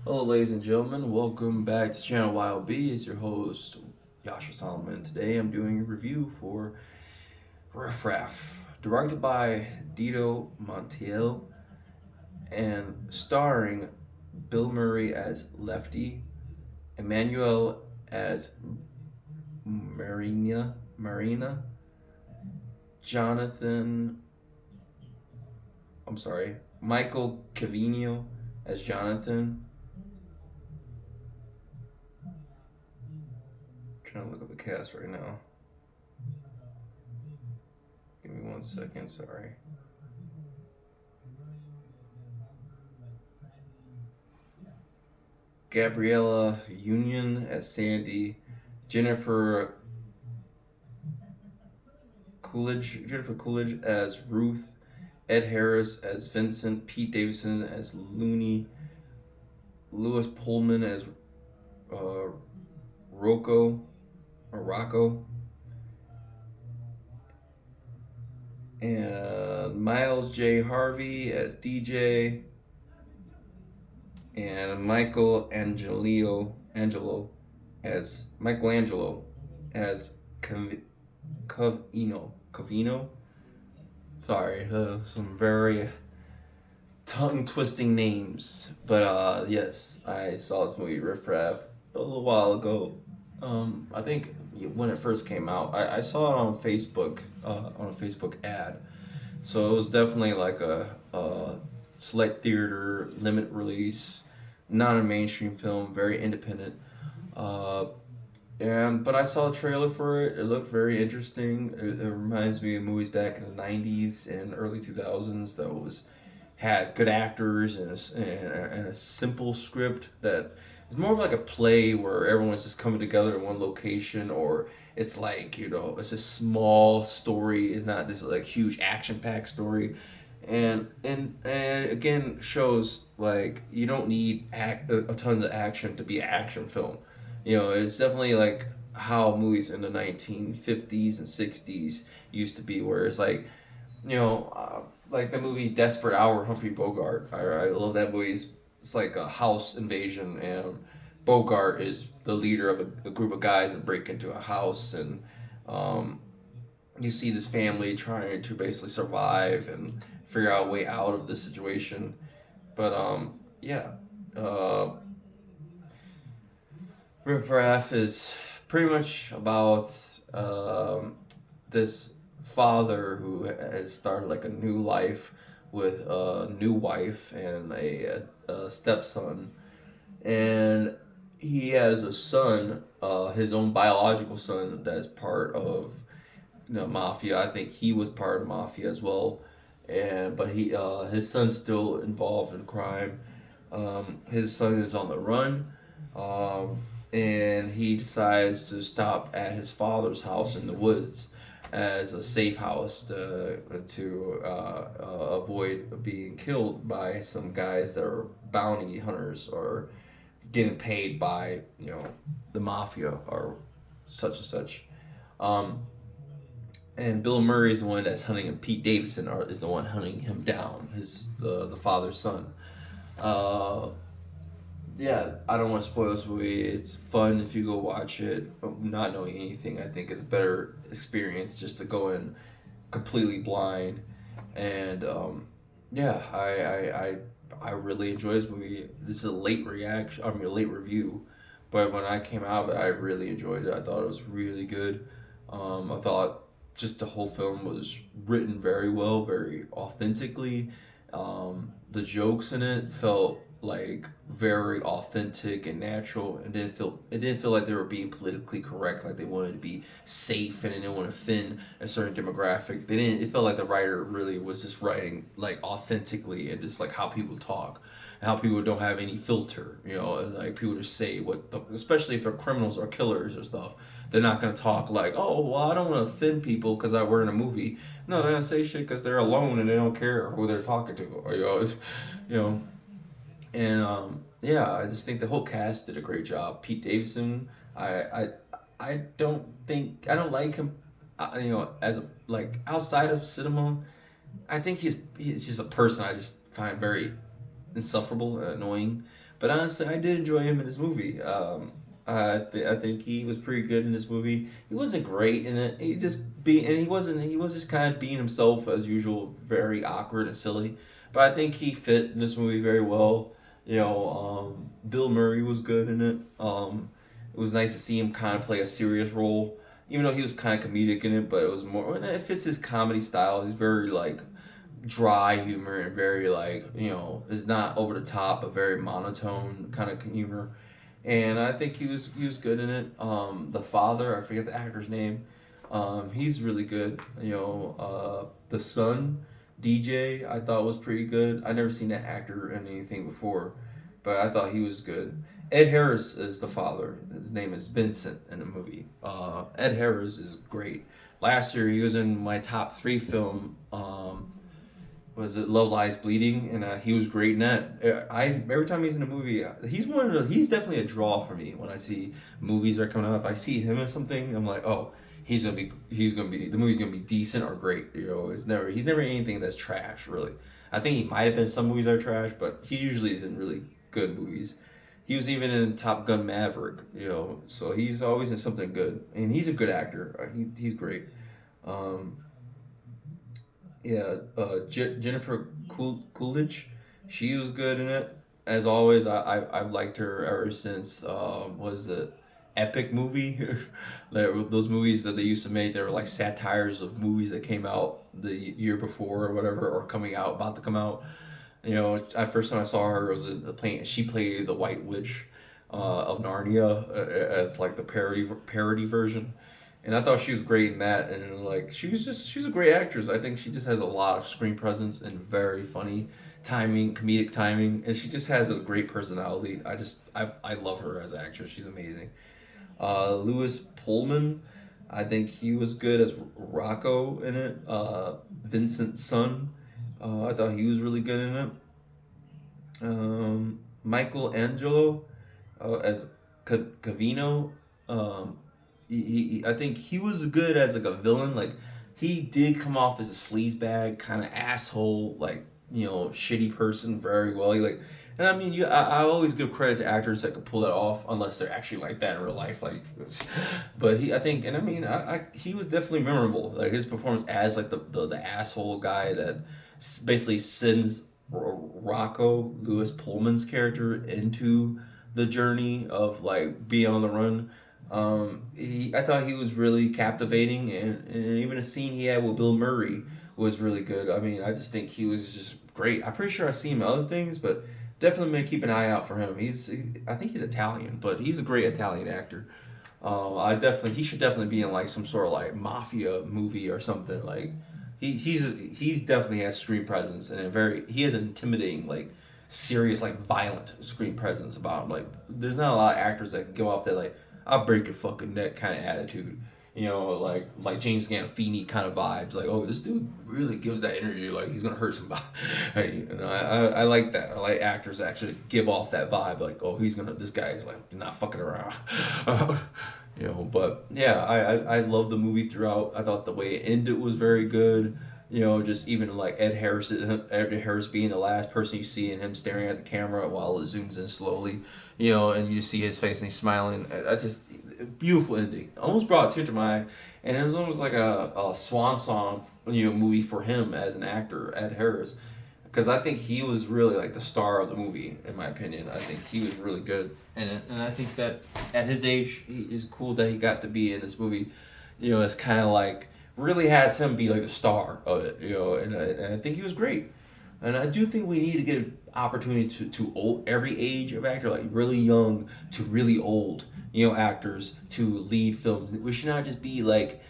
Hello, ladies and gentlemen. Welcome back to channel Y.O.B. It's your host, Yasha Solomon. Today I'm doing a review for Raff, directed by Dito Montiel and starring Bill Murray as Lefty, Emmanuel as Marina, Jonathan, Michael Cavino as Jonathan. I'm trying to look up the cast right now. Give me 1 second, sorry. Gabriella Union as Sandy, Jennifer Jennifer Coolidge as Ruth, Ed Harris as Vincent, Pete Davidson as Looney, Lewis Pullman as uh, Rocco, and Miles J. Harvey as DJ, and Michelangelo as Cavino. Sorry, some very tongue twisting names. But yes, I saw this movie Riff Raff a little while ago. I think when it first came out, I saw it on a Facebook ad. So it was definitely like a select theater, limited release, not a mainstream film, very independent. Uh, but I saw a trailer for it. It looked very interesting. It reminds me of movies back in the '90s and early 2000s that was had good actors and a simple script that is more of like a play where everyone's just coming together in one location, or it's like it's a small story. It's not this like huge action packed story, and again shows like you don't need a tons of action to be an action film. It's definitely like how movies in the 1950s and 60s used to be, where it's like, like the movie Desperate Hour, Humphrey Bogart. I love that movie. It's like a house invasion, and Bogart is the leader of a group of guys that break into a house, and um, you see this family trying to basically survive and figure out a way out of this situation. But yeah, uh, Riff Raff is pretty much about um, this father who has started like a new life with a new wife and a stepson, and he has a son, his own biological son, that's part of mafia. I think he was part of mafia as well, and but his son's still involved in crime. His son is on the run, um, and he decides to stop at his father's house in the woods as a safe house to avoid being killed by some guys that are bounty hunters or getting paid by the mafia or such and such. Um, and Bill Murray is the one that's hunting him. Pete Davidson is the one hunting him down. The father's son. Uh, yeah, I don't want to spoil this movie. It's fun if you go watch it, not knowing anything. I think it's a better experience just to go in completely blind. And yeah, I really enjoy this movie. This is a late reaction. I mean, a late review, but when I came out of it, I really enjoyed it. I thought it was really good. I thought just the whole film was written very well, very authentically. The jokes in it felt like very authentic and natural, and it didn't feel like they were being politically correct, like they wanted to be safe and they didn't want to offend a certain demographic. They didn't. It felt like the writer really was just writing like authentically and just like how people talk, how people don't have any filter. Like people just say especially if they're criminals or killers or stuff. They're not gonna talk like, oh well, I don't want to offend people because we're in a movie. No, they're gonna say shit because they're alone and they don't care who they're talking to. Or you know, and yeah, I just think the whole cast did a great job. Pete Davidson, I don't like him. As a like outside of cinema, I think he's just a person I just find very insufferable and annoying. But honestly, I did enjoy him in this movie. I think he was pretty good in this movie. He wasn't great in it. He was just kind of being himself as usual, very awkward and silly. But I think he fit in this movie very well. Bill Murray was good in it. It was nice to see him kind of play a serious role, even though he was kind of comedic in it. But it was more, and it fits his comedy style. He's very like dry humor and very like it's not over the top but very monotone kind of humor, and I think he was good in it. The father, I forget the actor's name, he's really good. The son, DJ, I thought was pretty good. I never seen that actor in anything before, but I thought he was good. Ed Harris is the father. His name is Vincent in the movie. Ed Harris is great. Last year he was in my top three film. Was it Love Lies Bleeding, and he was great in that. I Every time he's in a movie, he's definitely a draw for me when I see movies that are coming out. If I see him in something, I'm like, oh, the movie's gonna be decent or great. He's never anything that's trash really. I think he might have been some movies that are trash, but he usually is in really good movies. He was even in Top Gun Maverick, so he's always in something good, and he's a good actor. He's great. Um, yeah, Jennifer Coolidge, she was good in it. As always, I've liked her ever since what is it, Epic movie, those movies that they used to make. They were like satires of movies that came out the year before or whatever, or coming out, about to come out. At first time I saw her was playing. She played the White Witch of Narnia as like the parody version, and I thought she was great in that. And like she's a great actress. I think she just has a lot of screen presence and very funny timing, comedic timing, and she just has a great personality. I love her as an actress. She's amazing. Lewis Pullman, I think he was good as Rocco in it. Vincent's son, I thought he was really good in it. Michelangelo as Cavino. I think he was good as like a villain. Like he did come off as a sleazebag, kind of asshole, like shitty person very well. And I mean, I always give credit to actors that could pull that off, unless they're actually like that in real life. Like, but I think, and I mean, he was definitely memorable. Like his performance as like the asshole guy that basically sends Rocco, Lewis Pullman's character, into the journey of like being on the run. I thought he was really captivating, and even a scene he had with Bill Murray was really good. I mean, I just think he was just great. I'm pretty sure I see him in other things, but definitely may keep an eye out for him. I think he's Italian, but he's a great Italian actor. He should definitely be in like some sort of like mafia movie or something. Like he's definitely has screen presence, and he has an intimidating like serious like violent screen presence about him. Like there's not a lot of actors that can give off that like I'll break your fucking neck kind of attitude. Like James Gandolfini kind of vibes. Like, oh, this dude really gives that energy. Like he's gonna hurt somebody. I like that. I like actors that actually give off that vibe. Like, oh, this guy is like not fucking around. But yeah, I love the movie throughout. I thought the way it ended was very good. Just even like Ed Harris being the last person you see, and him staring at the camera while it zooms in slowly, and you see his face and he's smiling. I just beautiful ending. Almost brought a tear to my eye, and it was almost like a swan song, movie for him as an actor, Ed Harris, because I think he was really like the star of the movie, in my opinion. I think he was really good, and I think that at his age, it's cool that he got to be in this movie. It's kind of like really has him be like the star of it, and I think he was great. And I do think we need to give opportunity to every age of actor, like really young to really old, actors to lead films. We should not just be like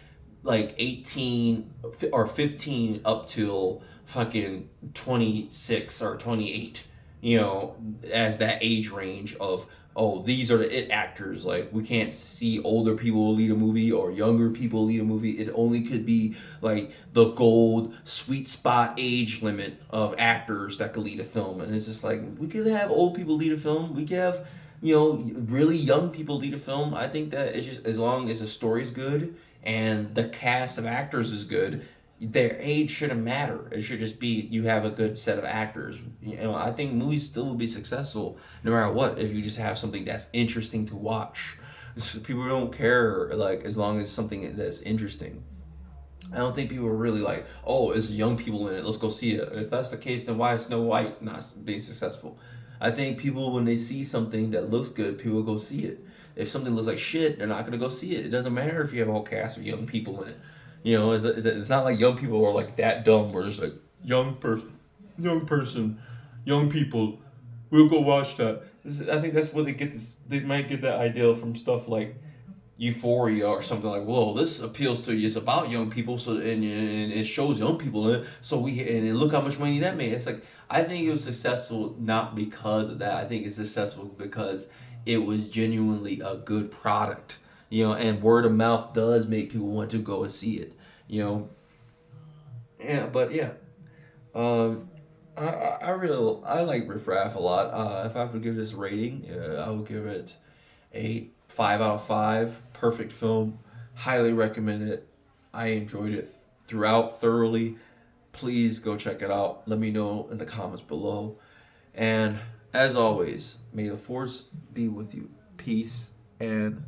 18 or 15 up till fucking 26 or 28, as that age range of, oh, these are the it actors. Like we can't see older people lead a movie or younger people lead a movie. It only could be like the gold sweet spot age limit of actors that could lead a film. And it's just like we could have old people lead a film. We could have really young people lead a film. I think that it's just as long as the story's good and the cast of actors is good, their age shouldn't matter. It should just be you have a good set of actors. I think movies still will be successful no matter what if you just have something that's interesting to watch. People don't care like as long as something that's interesting. I don't think people are really like, oh, it's young people in it. Let's go see it. If that's the case, then why is Snow White not being successful? I think people, when they see something that looks good, people go see it. If something looks like shit, they're not gonna go see it. It doesn't matter if you have a whole cast of young people in it. It's not like young people are like that dumb. Where it's like young person, young people. We'll go watch that. I think that's where they get this. They might get that idea from stuff like Euphoria or something like, whoa, this appeals to you. It's about young people, so and it shows young people in it. So look how much money that made. It's like I think it was successful not because of that. I think it's successful because it was genuinely a good product. And word of mouth does make people want to go and see it. You know, yeah, but yeah, um, I really I like Riff Raff a lot. If I have to give this a rating, I would give it a 5 out of 5. Perfect film. Highly recommend it. I enjoyed it throughout thoroughly. Please go check it out. Let me know in the comments below. And as always, may the force be with you. Peace and